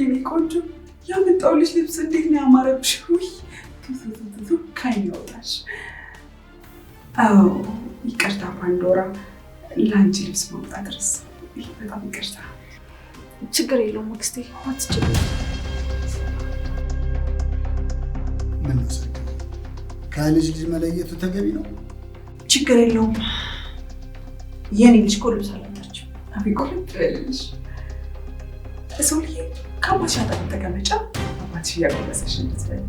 የኔ ቆንጆ ያመጣሁልሽ ልብስ እንዴት ነው ያማረብሽ! ውይ ካይን ያወጣሽ። አዎ ይቅርታ ፓንዶራ፣ ለአንቺ ልብስ ማምጣት ድረስ በጣም ይቅርታ። ችግር የለውም አክስቴ፣ አትችልም። ምን ነው ከልጅ መለየቱ ተገቢ ነው? ችግር የለውም። የኔ ልጅ እኮ ልብስ አላጣችም። አቢቆል ትበልልሽ ሰውዬ ከአባትሽ አጠገብ ተቀመጫ፣ አባትሽ እያጎረሰሽ እንድትበይ።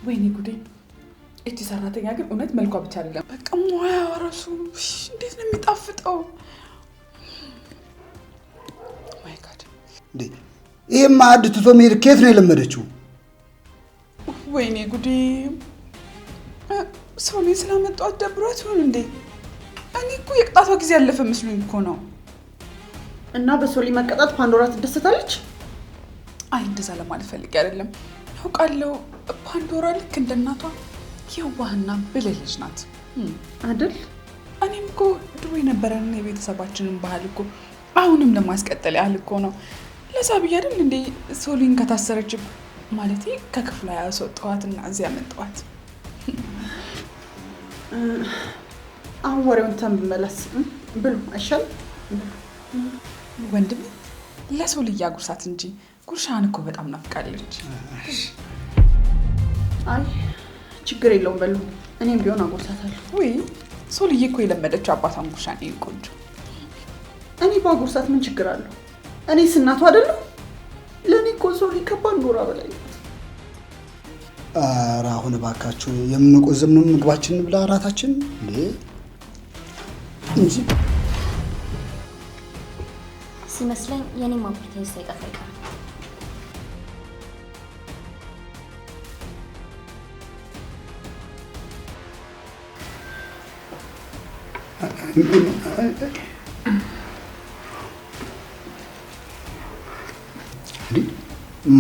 ወይኔ ጉዴ! እቺ ሰራተኛ ግን እውነት መልኳ ብቻ አይደለም፣ በቃ ሙያዋ ራሱ እንዴት ነው የሚጣፍጠው! ማይ ጋድ! ይሄማ ማዕድ ትቶ መሄድ ከየት ነው የለመደችው? ወይኔ ጉዴ! ሰው ላይ ስላመጣት ደብሯት ይሆን እንዴ? እኔ እኮ የቅጣቷ ጊዜ ያለፈ መስሎኝ እኮ ነው። እና በሶሊ መቀጣት ፓንዶራ ትደሰታለች? አይ እንደዛ ለማለት ፈልጌ አይደለም። አውቃለሁ ፓንዶራ ልክ እንደ እናቷ የዋህና ብልህ ልጅ ናት አይደል? እኔም እኮ ድሮ የነበረን የቤተሰባችንን ባህል እኮ አሁንም ለማስቀጠል ያህል እኮ ነው። ለዛ ብዬ አይደል እንዴ ሶሊን ከታሰረች ማለት ከክፍሏ ያስወጣኋትና እዚያ መጣኋት። አሁን ወሬውን ተንብመለስ ብሉ አይሻልም? ወንድሜ ለሶሊ ያጉርሳት እንጂ ጉርሻን እኮ በጣም ናፍቃለች። አይ ችግር የለውም በሉ፣ እኔም ቢሆን አጎርሳታለሁ። ወይ ሶሊዬ እኮ የለመደችው አባቷን ጉርሻ ነው ቆንጆ። እኔ ባጎርሳት ምን ችግር አለው? እኔስ እናቷ አይደለሁ? ለኔ እኮ ሶሊ ከፓንዶራ በላይ ናት። ኧረ አሁን እባካችሁ የምንቆዝም ነው ምግባችንን ብላ እራታችን እንዴ እንጂ ሲመስለኝ የኔ ማምጣት ሳይጠፋ ይቀር።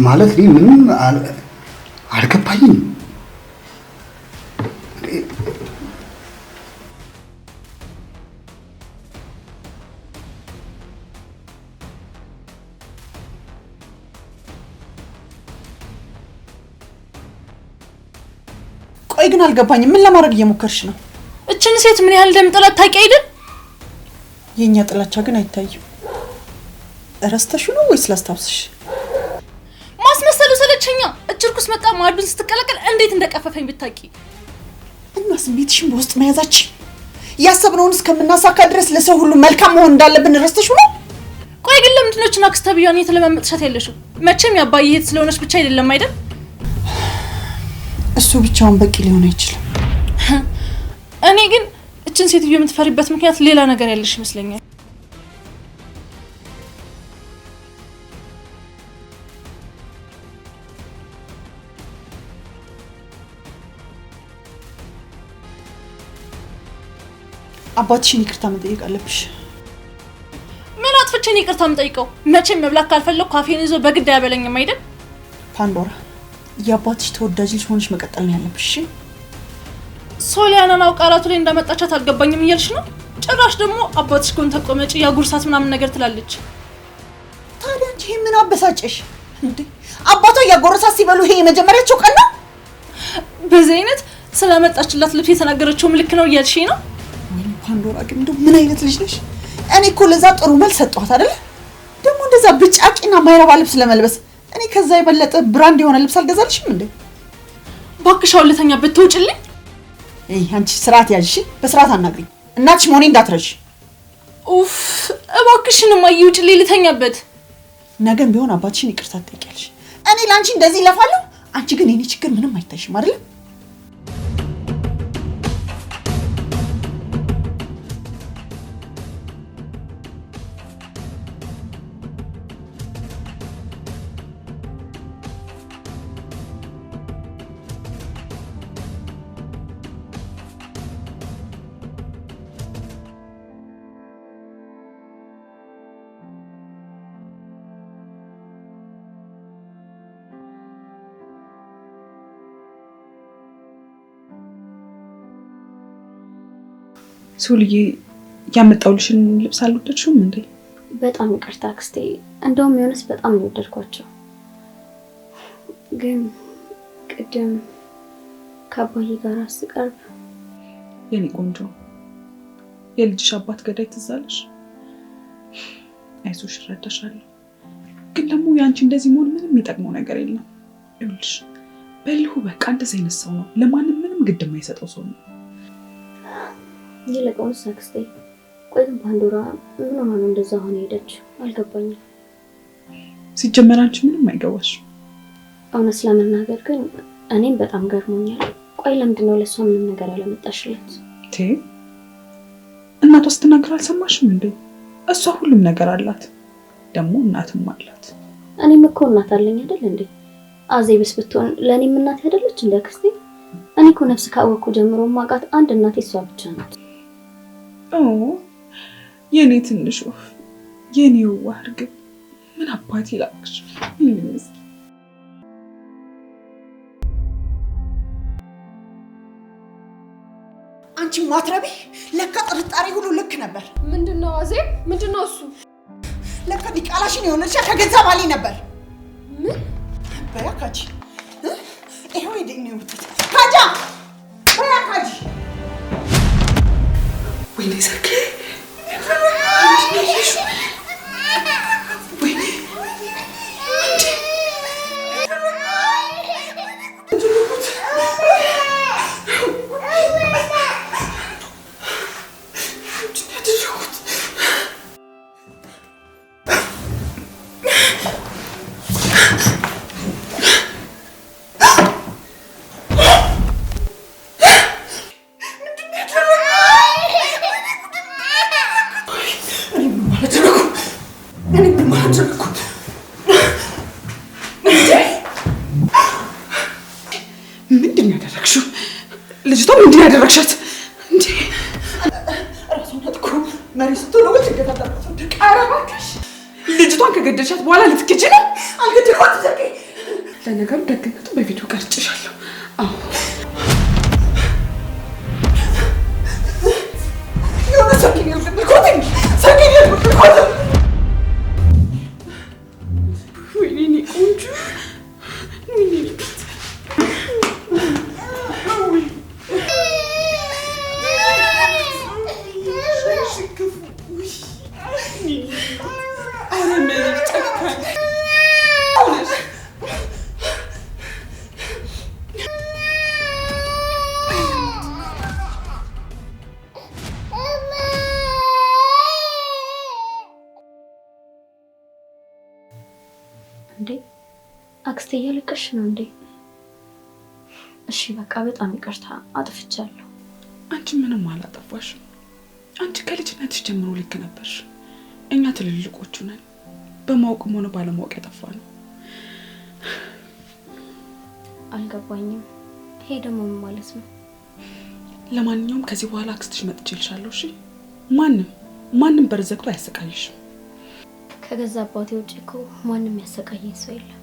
ማለት ነው ምንም አልገባኝም። ቆይ ግን አልገባኝም። ምን ለማድረግ እየሞከርሽ ነው? እችን ሴት ምን ያህል እንደምጠላት ታውቂ አይደል? የኛ ጥላቻ ግን አይታይም። እረስተሽው ነው ወይስ ላስታውስሽ? ማስመሰሉ ሰለቸኛ። እችርኩስ መጣ ማዕዱን ስትቀላቀል እንዴት እንደቀፈፈኝ ብታውቂ። እና ስሜትሽን በውስጥ መያዛችን ያሰብነውን እስከምናሳካ ድረስ ለሰው ሁሉ መልካም መሆን እንዳለብን እረስተሽው ነው? ቆይ ግን ለምንድን ነው እችን አክስተ ቢያኔ የተለማመጥሻት ያለሽው? መቼም ያባዬ እህት ስለሆነች ብቻ አይደለም አይደል? እሱ ብቻውን በቂ ሊሆን አይችልም። እኔ ግን እችን ሴትዮ የምትፈሪበት ምክንያት ሌላ ነገር ያለሽ ይመስለኛል። አባትሽን ይቅርታ መጠየቅ አለብሽ። ምን አጥፍቼን ይቅርታ የምጠይቀው? መቼም መብላት ካልፈለኩ ካፌን ይዞ በግድ ያበለኝም አይደል? ፓንዶራ የአባትሽ ተወዳጅ ልጅ ሆነሽ መቀጠል ነው ያለብሽ። ሶሊያናን አውቃላቱ ላይ እንዳመጣቻት አልገባኝም እያልሽ ነው? ጭራሽ ደግሞ አባትሽ ጎን ተቆመጪ ያጉርሳት ምናምን ነገር ትላለች። ታዲያ አንቺ ምን አበሳጨሽ እንዴ? አባቷ ያጎረሳት ሲበሉ ይሄ የመጀመሪያቸው ቀን ነው? በዚህ አይነት ስለመጣችላት ልብስ የተናገረችው ልክ ነው እያልሽ ነው? ወይ ፓንዶራ ግን እንደው ምን አይነት ልጅ ነሽ? እኔ እኮ ለዛ ጥሩ መልስ ሰጠኋት አይደል? ደግሞ እንደዛ ብጫቂና ማይረባ ልብስ ለመልበስ እኔ ከዛ የበለጠ ብራንድ የሆነ ልብስ አልገዛልሽም እንዴ? ባክሽ አውልተኛበት ትውጭልኝ። አንቺ ስርዓት ያዥ፣ በስርዓት አናግሪኝ። እናትሽ መሆኔ እንዳትረሺ። ኡፍ እባክሽን እማዬ ውጭልኝ ልተኛበት። ነገም ቢሆን አባትሽን ይቅርታ ትጠይቂያለሽ። እኔ ላንቺ እንደዚህ ለፋለሁ፣ አንቺ ግን የኔ ችግር ምንም አይታይሽም አይደል? ሶልዬ ያመጣውልሽን ልብስ አልወደድሽውም እንዴ? በጣም ይቅርታ አክስቴ። እንደውም የሆነስ በጣም የወደድኳቸው፣ ግን ቅድም ከአባዬ ጋር ስቀርብ የኔ ቆንጆ የልጅሽ አባት ገዳይ ትዝ አለሽ? አይዞሽ እረዳሻለሁ። ግን ደግሞ የአንቺ እንደዚህ መሆን ምንም የሚጠቅመው ነገር የለም። ይኸውልሽ በልሁ በቃ እንደዚህ አይነት ሰው ነው። ለማንም ምንም ግድ የማይሰጠው ሰው ነው። ይልቁንስ አክስቴ ቆይ ግን ፓንዶራ ምን ሆና ነው እንደዛ ሆነ ሄደች? አልገባኝም። ሲጀመር አንቺ ምንም አይገባሽ። እውነት ለመናገር ግን እኔም በጣም ገርሞኛል። ቆይ ለምንድን ነው ለእሷ ምንም ነገር ያለመጣሽለት? እናቷ ስትናገር አልሰማሽም እንዴ? እሷ ሁሉም ነገር አላት፣ ደግሞ እናትም አላት። እኔም እኮ እናት አለኝ አይደል እንዴ? አዜብስ ብትሆን ለእኔም እናት አይደለች እንደ አክስቴ? እኔ እኮ ነፍስ ካወቅኩ ጀምሮ ማውቃት አንድ እናቴ እሷ ብቻ ናት። የኔ ትንሽ ወፍ፣ የኔ የዋህ እርግብ፣ ምን አባት ይላክሽ? አንቺ ማትረቢ፣ ለካ ጥርጣሬ ሁሉ ልክ ነበር። ምንድነው አዜብ? ምንድነው እሱ? ለካ ዲቃላሽን የሆነች ከገዛ ባሌ ነበር። ምን በያካጂ ይሄው ይደኝ ወጥት ካጃ በያካጂ ወይኔ ሰርኬ ምንድን ያደረግሻት እንዴ? ራሱን አጥቆ መሬት ስትሆን ወጥ ይገታታል። ኧረ እባክሽ ልጅቷን ከገደልሻት በኋላ ልትክጂ ነው? አልገደልኳት ዘርቄ። ለነገሩ ደግነቱ በቪዲዮ ቀርጬሻለሁ። አዎ የሆነ ሰኪን ያልገደልኳት ሰኪን ያልገደልኳት። ወይኔ እኔ ቆንጆ ወይኔ እንዴ አክስቴ እያለቀሽ ነው እንዴ? እሺ በቃ በጣም ይቅርታ አጥፍቻለሁ። አንቺ ምንም አላጠፋሽም። አንቺ ከልጅነትሽ ጀምሮ ልክ ነበርሽ። እኛ ትልልቆቹ ነን በማወቅም ሆነ ባለማወቅ ያጠፋነው። አልገባኝም። ይሄ ደግሞ ምን ማለት ነው? ለማንኛውም ከዚህ በኋላ አክስትሽ መጥቼልሻለሁ። እሺ ማንም በር ዘግቶ አያሰቃይሽም። ከገዛ አባቴ ውጭ እኮ ማንም ያሰቃየኝ ሰው የለም።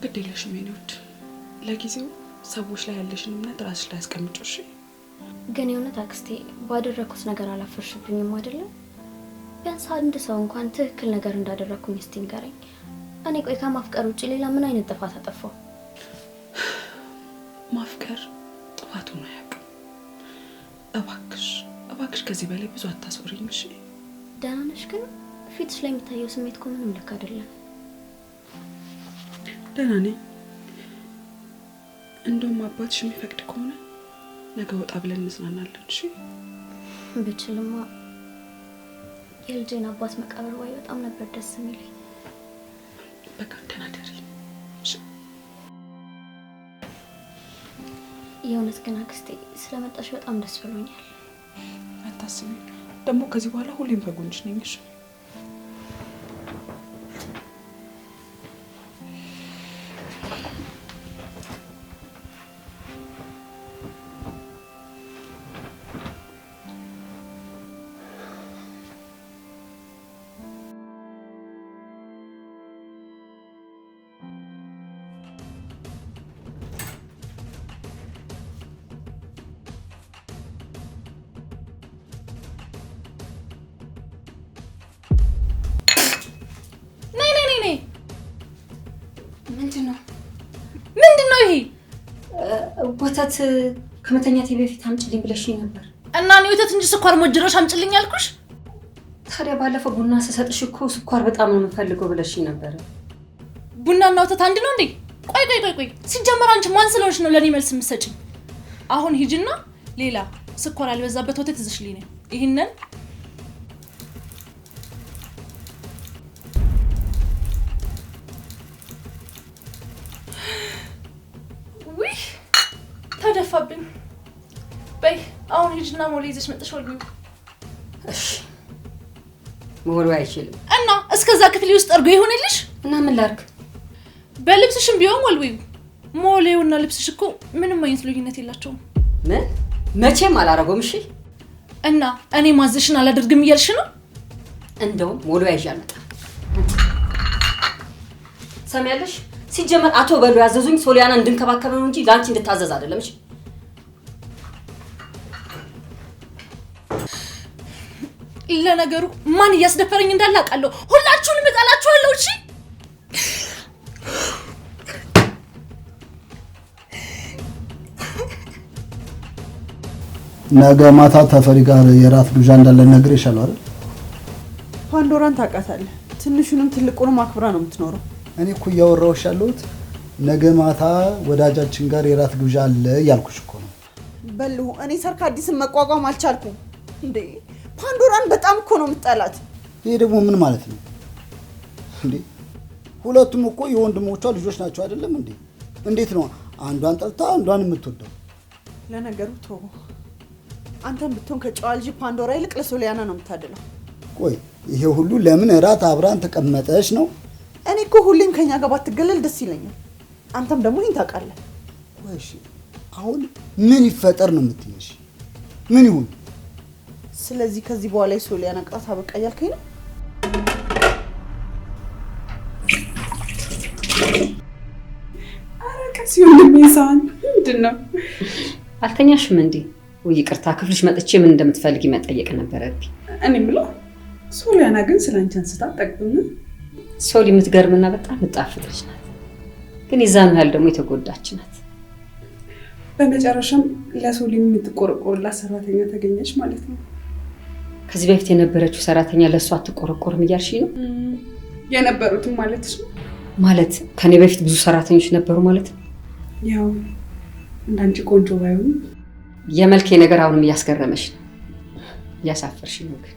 ግድ የለሽም የኔ ውድ። ለጊዜው ሰዎች ላይ ያለሽን እምነት ራስሽ ላይ አስቀምጪው። እሺ ግን የእውነት አክስቴ ባደረኩት ነገር አላፈርሽብኝም አይደለም? ቢያንስ አንድ ሰው እንኳን ትክክል ነገር እንዳደረኩኝ እስቲ ንገረኝ። እኔ ቆይ ከማፍቀር ውጭ ሌላ ምን አይነት ጥፋት አጠፋው? ማፍቀር ጥፋቱን አያውቅም። እባክሽ ከዚህ በላይ ብዙ አታስወሪኝ። እሺ ደህና ነሽ? ግን ፊትሽ ላይ የሚታየው ስሜት እኮ ምንም ልክ አይደለም። ደህና ነኝ። እንደውም አባትሽ የሚፈቅድ ከሆነ ነገ ወጣ ብለን እንዝናናለን። እሺ ብችልማ የልጄን አባት መቃብር ባይ በጣም ነበር ደስ የሚለኝ። በቃ ደህና ደሪ። የእውነት ግን አክስቴ ስለመጣሽ በጣም ደስ ብሎኛል። አታስቢ፣ ደግሞ ከዚህ በኋላ ሁሌም ከጎንሽ ነኝ። እሺ ነው ይሄ? ወተት ከመተኛቴ በፊት አምጪልኝ ብለሽኝ ነበር። እና እኔ ወተት እንጂ ስኳር ሞጅሮሽ አምጪልኝ አልኩሽ? ታዲያ ባለፈው ቡና ስሰጥሽ እኮ ስኳር በጣም ነው የምፈልገው ብለሽኝ ነበር። ቡናና ወተት አንድ ነው እንዴ? ቆይ ሲጀመር አንቺ ማን ስለሆንሽ ነው ለኔ መልስ የምትሰጪኝ? አሁን ሂጂና ሌላ ስኳር ያልበዛበት ወተት ይዘሽልኝ ነው። ይሄንን ውይ ተደፋብኝ። በይ አሁን ሂጂና ሞሌ ይዘሽ መጥተሽ ወልጊው። እሺ ሞሉ አይችልም እና እስከዛ ክፍሌ ውስጥ እርጎ ይሆንልሽ እና ምን ላድርግ? በልብስሽም ቢሆን ወልዊው። ሞሌውና ልብስሽ እኮ ምንም አይነት ልዩነት የላቸውም። ምን መቼም አላረገውም። እሺ እና እኔ ማዘሽን አላደርግም እያልሽ ነው? እንደውም ሞሉ አይሻልም። ሰሚያለሽ? ሲጀመር አቶ በሉ ያዘዙኝ ሶሊያና እንድንከባከብ ነው እንጂ ላንቺ እንድታዘዝ አይደለም። እሺ ለነገሩ ማን እያስደፈረኝ እንዳለ አውቃለሁ። ሁላችሁንም እጣላችኋለሁ። እሺ ነገ ማታ ተፈሪ ጋር የራት ግብዣ እንዳለን ነግሬሻለሁ አይደል? ፓንዶራን ታውቃታለህ። ትንሹንም ትልቁንም አክብራ ነው የምትኖረው። እኔ እኮ እያወራሁሽ ያለሁት ነገ ማታ ወዳጃችን ጋር የራት ግብዣ አለ እያልኩሽ እኮ ነው። በልሁ እኔ ሰርካዲስን መቋቋም አልቻልኩም እንዴ። ፓንዶራን በጣም እኮ ነው የምጠላት። ይሄ ደግሞ ምን ማለት ነው እንዴ? ሁለቱም እኮ የወንድሞቿ ልጆች ናቸው አይደለም እንዴ? እንዴት ነው አንዷን ጠልታ አንዷን የምትወደው? ለነገሩ ተው። አንተም ብትሆን ከጨዋ ልጅ ፓንዶራ ይልቅ ለሶሊያና ነው የምታድለው። ቆይ ይሄ ሁሉ ለምን እራት አብራን ተቀመጠች ነው? እኔ እኮ ሁሌም ከኛ ጋር ባትገለል ደስ ይለኛል። አንተም ደግሞ ይሄን ታውቃለህ። ቆይ እሺ አሁን ምን ይፈጠር ነው የምትይኝ? ምን ይሁን? ስለዚህ ከዚህ በኋላ የሶሊያና ቅጣት አበቃ እያልከኝ ነው? ኧረ ቀስ ይሁን። ምንድን ነው አልተኛሽም እንዴ? ወይ ይቅርታ፣ ክፍልሽ መጥቼ ምን እንደምትፈልጊ መጠየቅ ነበረብኝ። እኔ የምለው ሶሊያና ግን ስለአንቺ አንስታ ጠቅብም። ሶሊ የምትገርምና በጣም የምትጣፍጥ ልጅ ናት፣ ግን የዛን ያህል ደግሞ የተጎዳች ናት። በመጨረሻም ለሶሊ የምትቆረቆርላት ሰራተኛ ተገኘች ማለት ነው። ከዚህ በፊት የነበረችው ሰራተኛ ለእሷ አትቆረቆርም እያልሽኝ ነው? የነበሩትም ማለት ነው። ማለት ከኔ በፊት ብዙ ሰራተኞች ነበሩ ማለት ነው? ያው እንዳንቺ ቆንጆ ባይሆን የመልኬ ነገር አሁንም እያስገረመሽ ነው፣ እያሳፈርሽ ነው። ግን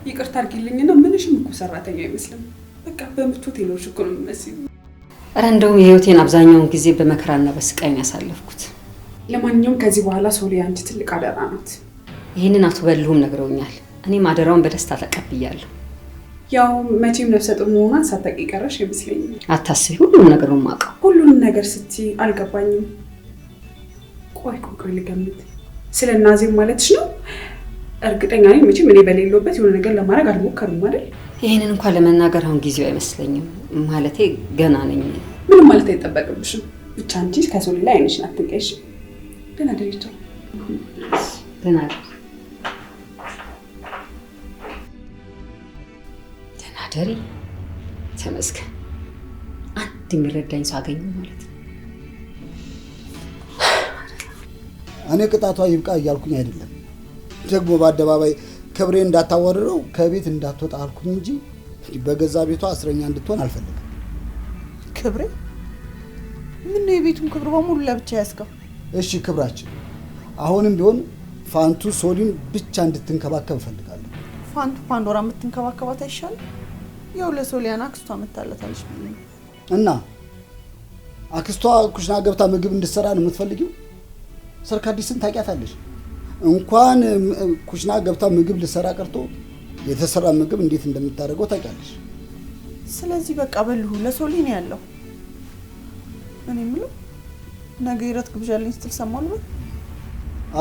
ይቅርታ አድርጊልኝና ምንሽም እኮ ሰራተኛ አይመስልም። በቃ በምርት ሆቴሎች እኮ ነው የሚመስለው። ኧረ እንደውም የህይወቴን አብዛኛውን ጊዜ በመከራና በስቃይ ነው ያሳለፍኩት። ለማንኛውም ከዚህ በኋላ ሶሊ አንቺ ትልቅ አደራ ናት። ይህንን አቶ በልሁም ነግረውኛል። እኔም አደራውን በደስታ ተቀብያለሁ። ያው መቼም ነፍሰ ጡር መሆኗን ሳታውቂ ቀረሽ አይመስለኝም። አታስቢ፣ ሁሉንም ነገር ነው የማውቀው። ሁሉንም ነገር ስትይ አልገባኝም። ቆይ ልገምት። ስለ ናዜም ማለትሽ ነው? እርግጠኛ ነኝ መቼም እኔ በሌለበት የሆነ ነገር ለማድረግ አልሞከሩም አይደል? ይህንን እንኳን ለመናገር አሁን ጊዜው አይመስለኝም። ማለቴ ገና ነኝ። ምንም ማለት አይጠበቅብሽም። ብቻ አንቺ ከሶሊ ላይ አይንሽን አትንቀይሽ። ደህና ደሪቶ ደህና ደሪ። ተመስገን፣ አንድ የሚረዳኝ ሰው አገኘሁ ማለት ነው። እኔ ቅጣቷ ይብቃ እያልኩኝ አይደለም። ደግሞ በአደባባይ ክብሬ እንዳታወርረው ከቤት እንዳትወጣ አልኩኝ እንጂ በገዛ ቤቷ እስረኛ እንድትሆን አልፈልግም። ክብሬ? ምን ነው የቤቱን ክብር በሙሉ ለብቻ ያስከው? እሺ ክብራችን። አሁንም ቢሆን ፋንቱ ሶሊን ብቻ እንድትንከባከብ እፈልጋለሁ። ፋንቱ ፓንዶራ የምትንከባከባት አይሻልም? ያው ለሶሊያና አክስቷ መታለታለች ማለት ነው። እና አክስቷ ኩሽና ገብታ ምግብ እንድትሰራ ነው የምትፈልጊው? ሰርካዲስን ታውቂያታለሽ? እንኳን ኩሽና ገብታ ምግብ ልትሰራ ቀርቶ የተሰራ ምግብ እንዴት እንደምታደርገው ታውቂያለሽ። ስለዚህ በቃ በልሁ ለሶሊ ነው ያለው። እኔ የምለው ነገ የራት ግብዣ አለኝ ስትል ሰማሁ ነው?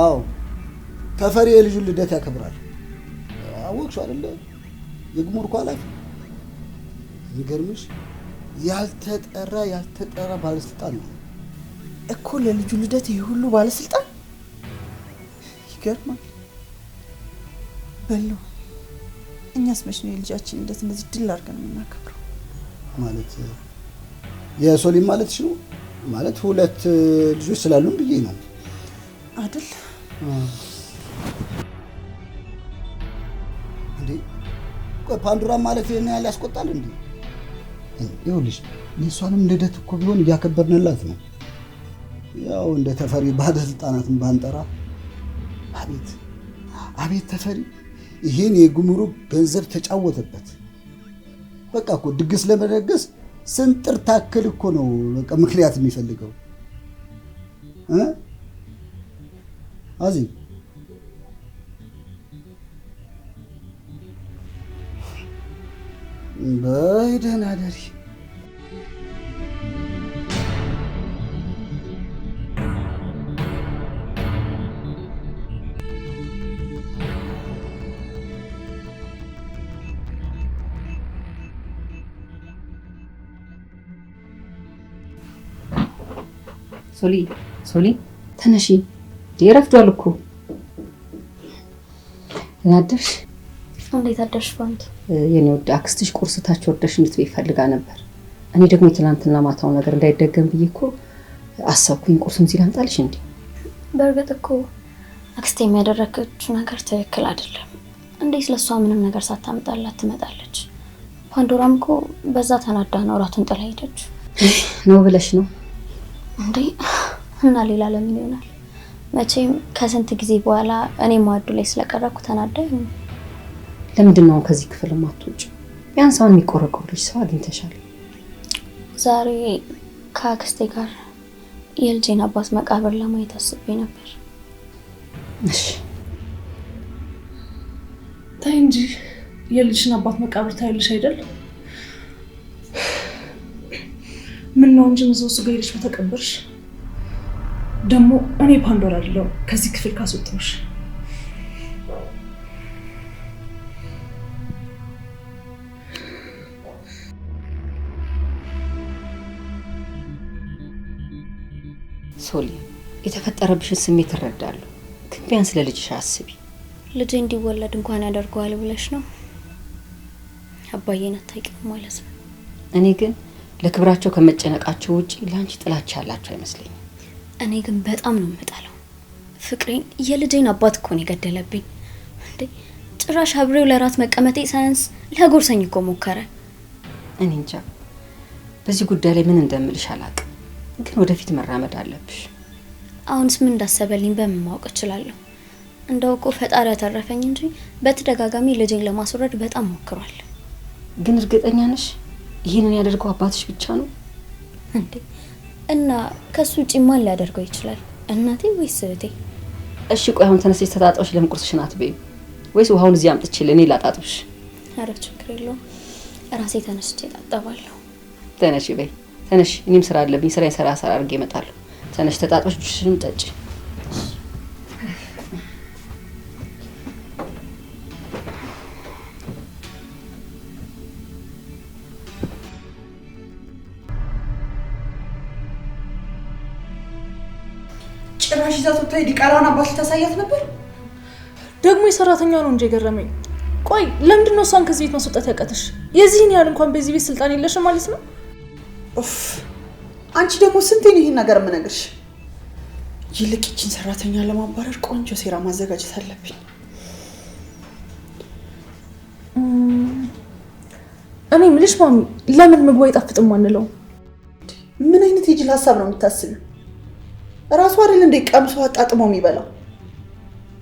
አዎ ተፈሪ የልጁን ልደት ያከብራል። አወቅሽው አይደለ? የጉምሩክ ኃላፊ ይገርምሽ ያልተጠራ ባለስልጣን ነው እኮ ለልጁ ልደት ይሄ ሁሉ ባለስልጣን። ይገርማል። በሉ እኛስ መች ነው የልጃችን ልደት እንደዚህ ድል አድርገን የምናከብረው? ማለት የሶሊም ማለትሽ ነው? ማለት 2 ልጆች ስላሉን ብዬ ነው አይደል? እንዴ ቆይ ፓንዶራ ማለት የኔ ያለ ያስቆጣል እንዴ? ይኸውልሽ የእሷንም ልደት እኮ ቢሆን እያከበርንላት ነው። ያው እንደ ተፈሪ ባለስልጣናትን ባንጠራ። አቤት ተፈሪ ይሄን የጉምሩክ ገንዘብ ተጫወተበት። በቃ እኮ ድግስ ለመደገስ ስንጥር ታክል እኮ ነው በቃ ምክንያት የሚፈልገው አዚ በይደና ደሪ ሶሊ ተነሺ፣ ረፍዷል እኮ። እናደርሽ? እንዴት አደርሽ ፋንቱ? የኔ ወደ አክስትሽ ቁርስ ታች ወርደሽ እንድትበይ ፈልጋ ነበር። እኔ ደግሞ የትናንትና ማታው ነገር እንዳይደገም ብዬ እኮ አሰብኩኝ። ቁርስም እዚህ ላምጣልሽ እንዴ? በእርግጥ እኮ አክስቴ የሚያደረገችው ነገር ትክክል አይደለም። እንዴት ለሷ ምንም ነገር ሳታመጣላት ትመጣለች? ፓንዶራም እኮ በዛ ተናዳ ነው እራቱን ጥላ ሄደች ነው ብለሽ ነው እንዴ? እና ሌላ ለምን ይሆናል? መቼም ከስንት ጊዜ በኋላ እኔ ማዕዱ ላይ ስለቀረብኩ ተናዳ ይሆን? ለምንድን ነው ከዚህ ክፍል ማትወጪ? ቢያንስ አሁን የሚቆረቆርልሽ ሰው አግኝተሻል። ዛሬ ከአክስቴ ጋር የልጄን አባት መቃብር ለማየት አስቤ ነበር። እሺ ታይ እንጂ የልጅሽን አባት መቃብር ታይልሽ አይደል? ምን ነው እንጂ ምዘው እሱ ጋር ሄደሽ በተቀበርሽ። ደግሞ እኔ ፓንዶራ አይደለሁ ከዚህ ክፍል ካስወጣሽ። ሶሊ የተፈጠረብሽን ስሜት እረዳለሁ፣ ግን ቢያንስ ለልጅሽ አስቢ። ልጄ እንዲወለድ እንኳን ያደርገዋል ብለሽ ነው? አባዬን አታውቂውም ማለት ነው። እኔ ግን ለክብራቸው ከመጨነቃቸው ውጪ ላንቺ ጥላቻ ያላቸው አይመስለኝም። እኔ ግን በጣም ነው የምጠላው ፍቅሬን። የልጄን አባት እኮ ነው የገደለብኝ እንዴ! ጭራሽ አብሬው ለራት መቀመጤ ሳያንስ ለጎርሰኝ እኮ ሞከረ። እኔ እንጃ በዚህ ጉዳይ ላይ ምን እንደምልሽ አላውቅም፣ ግን ወደፊት መራመድ አለብሽ። አሁንስ ምን እንዳሰበልኝ በምን ማወቅ እችላለሁ? እንደው እኮ ፈጣሪ ያተረፈኝ እንጂ በተደጋጋሚ ልጄን ለማስወረድ በጣም ሞክሯል። ግን እርግጠኛ ነሽ ይሄንን ያደርገው አባትሽ ብቻ ነው እንዴ? እና ከሱ ውጪ ማን ሊያደርገው ይችላል? እናቴ ወይስ እህቴ? እሺ ቆይ አሁን ተነስተሽ ተጣጣሽ ለምን ቁርስሽን አትበይም? ወይስ ውሃውን እዚህ አምጥቼ ለኔ ላጣጥብሽ? ኧረ ችግር የለውም ራሴ ተነስቼ እጣጠባለሁ። ተነሽ በይ ተነሽ፣ እኔም ስራ አለብኝ። ስራዬን ሰራ አድርጌ እመጣለሁ። ተነሽ ተጣጣሽ፣ ጁስሽን ጠጪ። ጭራሽ ይዛት ወጥታ ዲቃላውን አባት ልታሳያት ነበር። ደግሞ የሰራተኛው ነው እንጂ የገረመኝ። ቆይ ለምንድን ነው እሷን ከዚህ ቤት ማስወጣት ያቃተሽ? የዚህን ያህል እንኳን በዚህ ቤት ስልጣን የለሽም ማለት ነው? ኡፍ አንቺ ደግሞ ስንቴ ነው ይሄን ነገር የምነግርሽ? ይልቅ ይህችን ሰራተኛ ለማባረር ቆንጆ ሴራ ማዘጋጀት አለብኝ። እኔ የምልሽ ማሚ፣ ለምን ምግቡ አይጣፍጥም አንለው? ምን አይነት የጅል ሀሳብ ነው የምታስቢው? ራሱ አይደል እንደ ቀምሶ አጣጥሞ የሚበላው?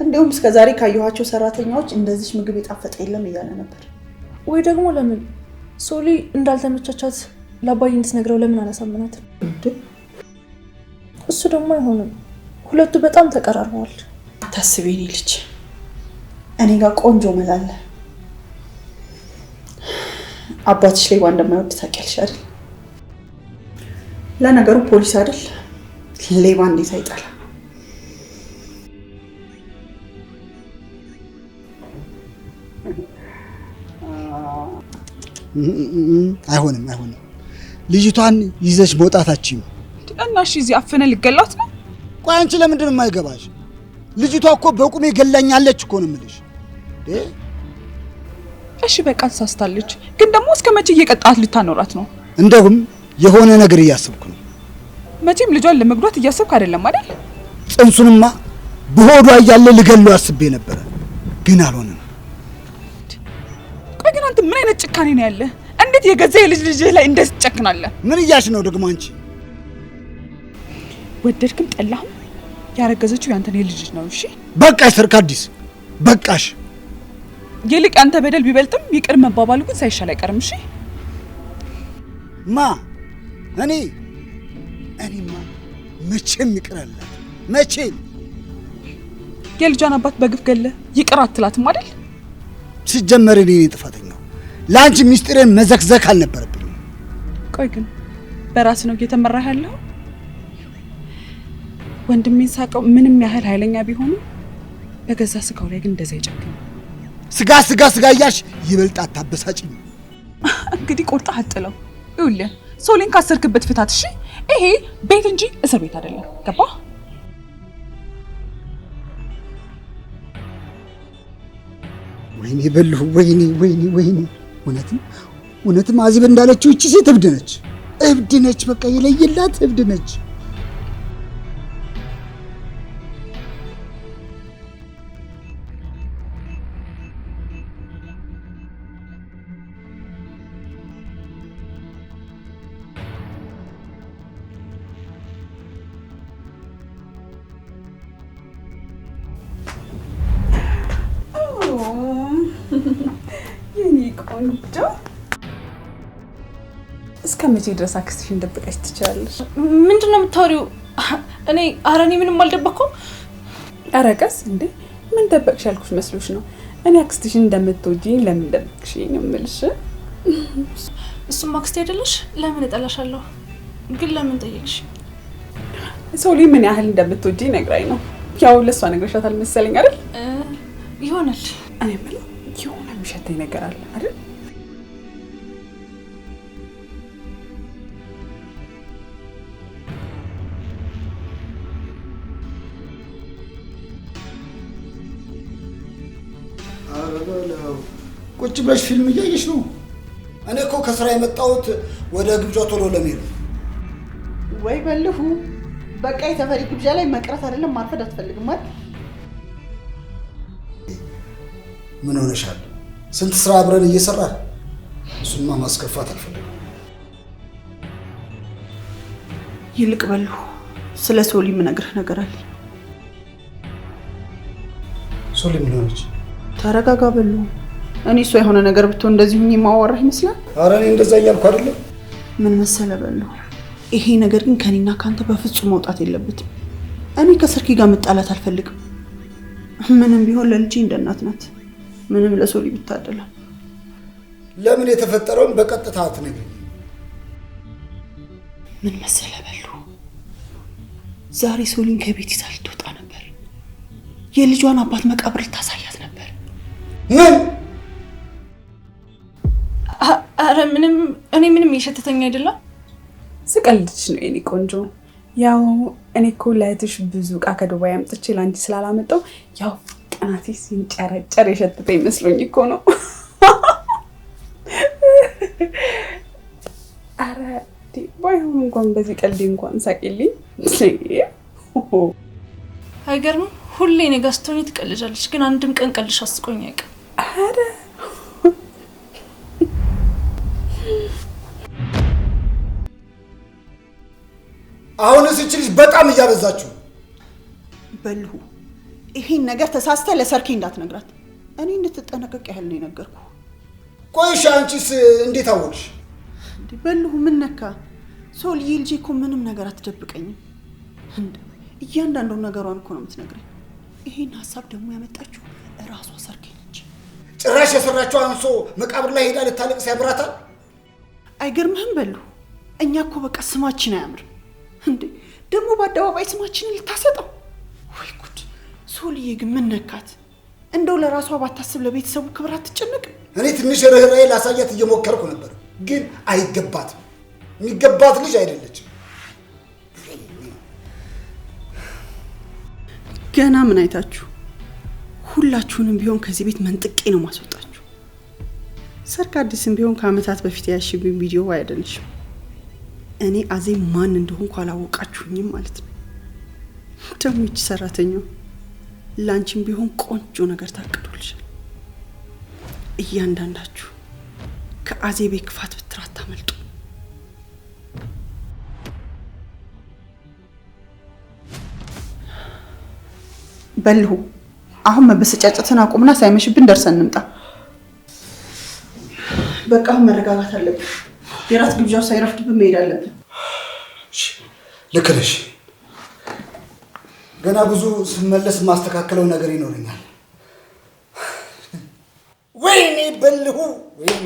እንደውም እስከዛሬ ካየኋቸው ሰራተኛዎች እንደዚህ ምግብ የጣፈጠ የለም እያለ ነበር። ወይ ደግሞ ለምን ሶሊ እንዳልተመቻቻት ለአባዬ እንድትነግረው ለምን አላሳመናት? እሱ ደግሞ አይሆንም፣ ሁለቱ በጣም ተቀራርበዋል። አታስቢ የኔ ልጅ፣ እኔ ጋር ቆንጆ መላ አለ። አባትሽ ሌባ እንደማይወድ ታውቂያለሽ አይደል? ለነገሩ ፖሊስ አይደል? ሌባ እንዴት አይጠላ? አይሆንም። ልጅቷን ይዘሽ መውጣታችን እና እሺ፣ እዚህ አፈነ ልገላት ነው? ቆይ አንቺ ለምንድን ነው የማይገባሽ? ልጅቷ እኮ በቁሜ ገላኛለች እኮ ነው የምልሽ። እሺ በቃ ተሳስታለች፣ ግን ደግሞ እስከ መቼ እየቀጣት ልታኖራት ነው? እንደውም የሆነ ነገር እያሰብኩ ነው። መቼም ልጇን ለመጉዳት እያሰብክ አይደለም አይደል? ጽንሱንማ በሆዷ እያለ ልገለው አስቤ ነበረ፣ ግን አልሆነም። ቆይ ግን አንተ ምን አይነት ጭካኔ ነው ያለ? እንዴት የገዛ የልጅ ልጅህ ላይ እንደዚህ ትጨክናለህ? ምን እያልሽ ነው ደግሞ አንቺ? ወደድክም ጠላህም ያረገዘችው ያንተን የልጅ ልጅ ነው። እሺ በቃሽ ሰርካዲስ፣ በቃሽ። ይልቅ ያንተ በደል ቢበልጥም ይቅር መባባሉ ግን ሳይሻል አይቀርም። እሺ ማ እኔማ መቼም ይቅር አላት፣ መቼም። የልጇን አባት በግፍ ገለ ይቅር አትላትም አይደል? ሲጀመር እኔ ነኝ ጥፋተኛው። ለአንቺ ሚስጥሬን መዘክዘክ አልነበረብኝም። ቆይ ግን በራስ ነው እየተመራህ ያለው? ወንድሜን ሳቀው ምንም ያህል ኃይለኛ ቢሆኑ በገዛ ስጋው ላይ ግን እንደዛ ይጨክን። ስጋ እያልሽ ይበልጥ አታበሳጭኝ። እንግዲህ ቆርጣ አጥለው ይኸውልህ፣ ሶሊን ካሰርክበት ፍታት። እሺ ይሄ ቤት እንጂ እስር ቤት አይደለም። ገባ? ወይኔ በልሁ፣ ወይኔ። እውነትም አዚብ እንዳለችው እቺ ሴት እብድ ነች። በቃ የለየላት እብድ ነች። የኔ ቆንጆ እስከ መቼ ድረስ አክስትሽን ደብቀሽ ትችላለሽ? ምንድን ነው የምታወሪው? እኔ ምንም አልደበኩም። ኧረ ቀስ እንዴ! ምን ደበቅሽ ያልኩሽ መስሎሽ ነው? እኔ አክስትሽን እንደምትወጂኝ ለምን ደበቅሽኝ ነው የምልሽ። እሱም አክስቴ አይደለሽ? ለምን እጠላሻለሁ? ግን ለምን ጠየቅሽ? ሶሊ ምን ያህል እንደምትወጂኝ ነግራኝ ነው። ያው ለሷ ነግረሻታል መሰለኝ አይደል? ይሆናል። እኔ የምለው የሆነ የሚሸተኝ ነገር አለ አይደል? ቁጭ ብለሽ ፊልም እያየሽ ነው? እኔ እኮ ከስራ የመጣሁት ወደ ግብዣ ቶሎ ለመሄድ ነው። ወይ በልሁ፣ በቃ የተፈሪ ግብዣ ላይ መቅረት አይደለም ማርፈድ አትፈልግም አይደል? ምን ሆነሻል? ስንት ስራ አብረን እየሰራን፣ እሱማ ማስከፋት አልፈልግም። ይልቅ በልሁ፣ ስለ ሶሊ የምነግርህ ነገር አለ። ሶሊ ምን ሆነች? ተረጋጋ በልሁ። እኔ እሷ የሆነ ነገር ብትሆን እንደዚህ ሁኚ የማወራህ ይመስላል? ኧረ እኔ እንደዛ እያልኩ አይደለም። ምን መሰለ በልሁ፣ ይሄ ነገር ግን ከኔና ካንተ በፍጹም መውጣት የለበትም። እኔ ከሰርኪ ጋር መጣላት አልፈልግም። ምንም ቢሆን ለልጄ እንደ እናት ናት። ምንም ለሶሊ ብታደላ። ለምን የተፈጠረውን በቀጥታ አትነግሪኝ? ምን መሰለ በልሁ፣ ዛሬ ሶሊን ከቤት ይዛ ልትወጣ ነበር። የልጇን አባት መቃብር ልታሳያት ነበር። ምን? ኧረ ምንም፣ እኔ ምንም የሸተተኝ አይደለም። ስቀልድሽ ነው የኔ ቆንጆ። ያው እኔ እኮ ለእህትሽ ብዙ ዕቃ ከዱባይ አምጥቼ ለአንቺ ስላላመጣው ያው ቀናቴ ሲንጨረጨር የሸተተ ይመስሎኝ እኮ ነው። ኧረ ባይሆን እንኳን በዚህ ቀልዴ እንኳን ሳቂልኝ። አይገርምም? ሁሌ እኔ ጋር ስትሆኚ ትቀልጃለሽ፣ ግን አንድም ቀን ቀልድሽ አስቆኝ አያውቅም። ኧረ አሁንስ እቺ ልጅ በጣም እያበዛችሁ። በልሁ፣ ይሄን ነገር ተሳስተ ለሰርኪ እንዳትነግራት። እኔ እንድትጠነቀቅ ያህል ነው የነገርኩህ። ቆይሽ አንቺስ እንዴት አወቅሽ? በልሁ ምን ነካ? ሶልዬ ልጄ እኮ ምንም ነገር አትደብቀኝም። እያንዳንዱን ነገሯን እኮ ነው የምትነግረኝ። ይሄን ሀሳብ ደግሞ ያመጣችው እራሷ ሰርኪ ነች። ጭራሽ የሰራችው አንሶ መቃብር ላይ ሄዳ ልታለቅስ ያብራታል። አይገርምህም በልሁ? እኛ እኮ በቃ ስማችን አያምርም እንዴ? ደግሞ በአደባባይ ስማችንን ልታሰጠው? ወይ ጉድ! ሶልዬ ግን ምን ነካት? እንደው ለራሷ ባታስብ ለቤተሰቡ ክብር አትጨነቅም? እኔ ትንሽ ርህራሄ ላሳያት እየሞከርኩ ነበር፣ ግን አይገባትም። የሚገባት ልጅ አይደለችም። ገና ምን አይታችሁ? ሁላችሁንም ቢሆን ከዚህ ቤት መንጥቄ ነው ማስወጣችሁ። ሰርካዲስም ቢሆን ከአመታት በፊት ያሽብኝ ቪዲዮ አይደልሽም። እኔ አዜብ ማን እንደሆንኩ አላወቃችሁኝም ማለት ነው። ደግሞ ይቺ ሰራተኛው ላንቺም ቢሆን ቆንጆ ነገር ታቅዶልሻል። እያንዳንዳችሁ ከአዜቤ ክፋት ብትር አታመልጡ። በልሁ አሁን መበሰጫጨትን አቁምና ሳይመሽብን ደርሰን እንምጣ። በቃ አሁን መረጋጋት አለብን። የራት ግብዣው ሳይረፍድብን መሄድ አለብን። ልክ ነሽ። ገና ብዙ ስመለስ ማስተካከለው ነገር ይኖረኛል። ወይኔ በልሁ ወይኔ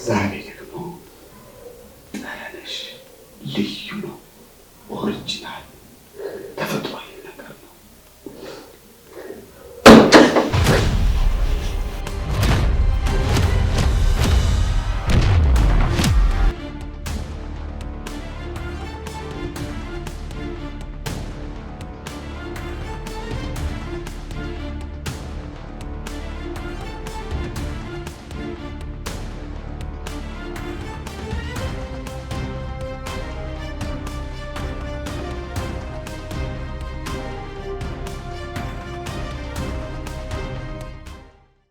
ዛሬ ደግሞ